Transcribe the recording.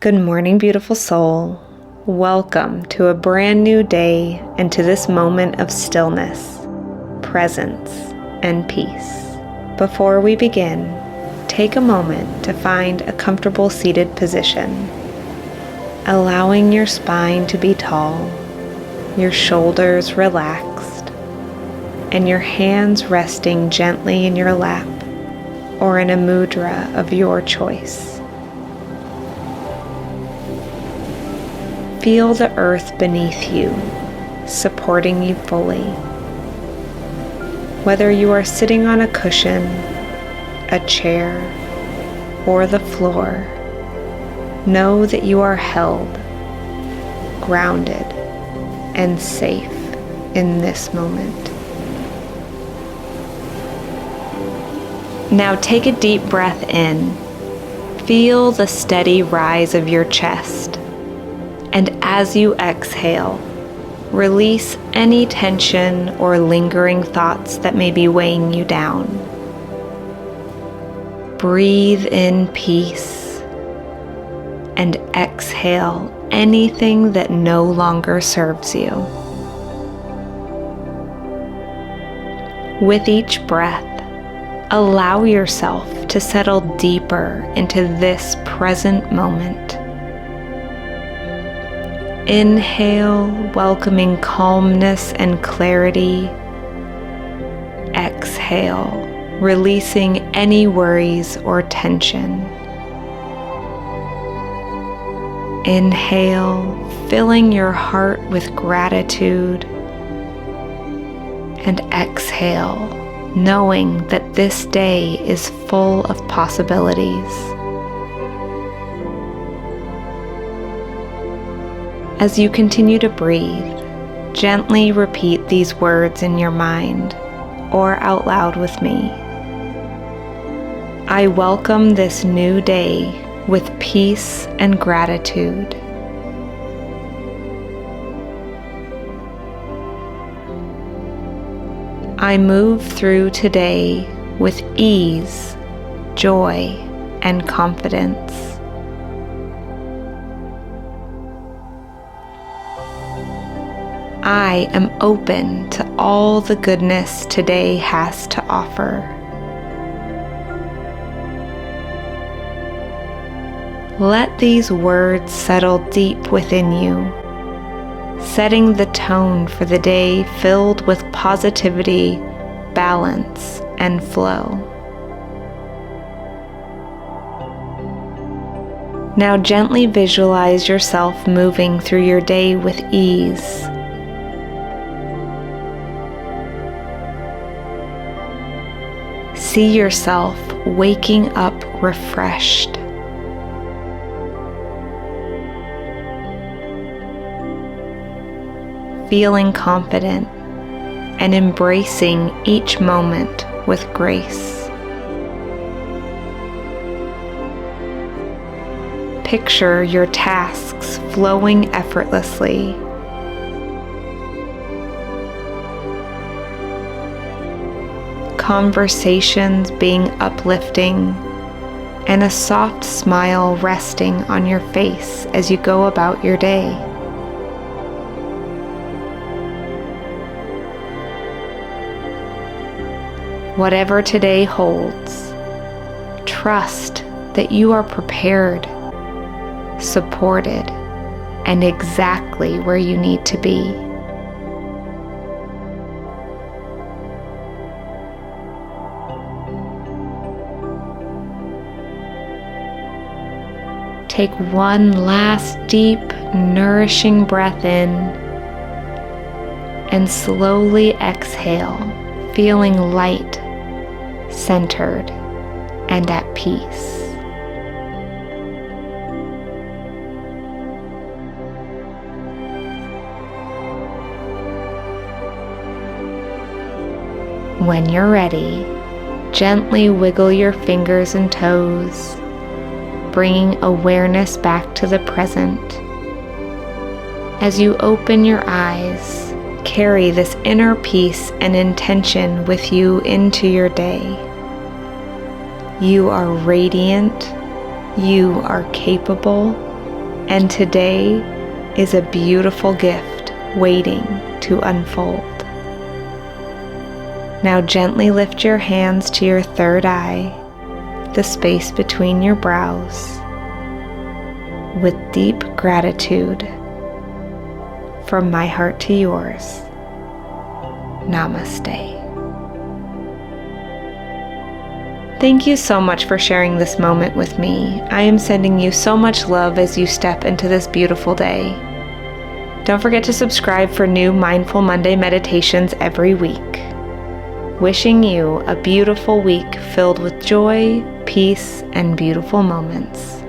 Good morning, beautiful soul. Welcome to a brand new day and to this moment of stillness, presence, and peace. Before we begin, take a moment to find a comfortable seated position, allowing your spine to be tall, your shoulders relaxed, and your hands resting gently in your lap or in a mudra of your choice. Feel the earth beneath you, supporting you fully. Whether you are sitting on a cushion, a chair, or the floor, know that you are held, grounded, and safe in this moment. Now take a deep breath in. Feel the steady rise of your chest. And as you exhale, release any tension or lingering thoughts that may be weighing you down. Breathe in peace and exhale anything that no longer serves you. With each breath, allow yourself to settle deeper into this present moment. Inhale, welcoming calmness and clarity. Exhale, releasing any worries or tension. Inhale, filling your heart with gratitude. And exhale, knowing that this day is full of possibilities. As you continue to breathe, gently repeat these words in your mind or out loud with me. I welcome this new day with peace and gratitude. I move through today with ease, joy, and confidence. I am open to all the goodness today has to offer. Let these words settle deep within you, setting the tone for the day filled with positivity, balance, and flow. Now gently visualize yourself moving through your day with ease. See yourself waking up refreshed. Feeling confident and embracing each moment with grace. Picture your tasks flowing effortlessly. Conversations being uplifting, and a soft smile resting on your face as you go about your day. Whatever today holds, trust that you are prepared, supported, and exactly where you need to be. Take one last deep, nourishing breath in and slowly exhale, feeling light, centered, and at peace. When you're ready, gently wiggle your fingers and toes, bringing awareness back to the present. As you open your eyes, carry this inner peace and intention with you into your day. You are radiant, you are capable, And today is a beautiful gift waiting to unfold. Now gently lift your hands to your third eye, the space between your brows, with deep gratitude from my heart to yours. Namaste. Thank you so much for sharing this moment with me. I am sending you so much love as you step into this beautiful day. Don't forget to subscribe for new Mindful Monday meditations every week. Wishing you a beautiful week filled with joy, peace, and beautiful moments.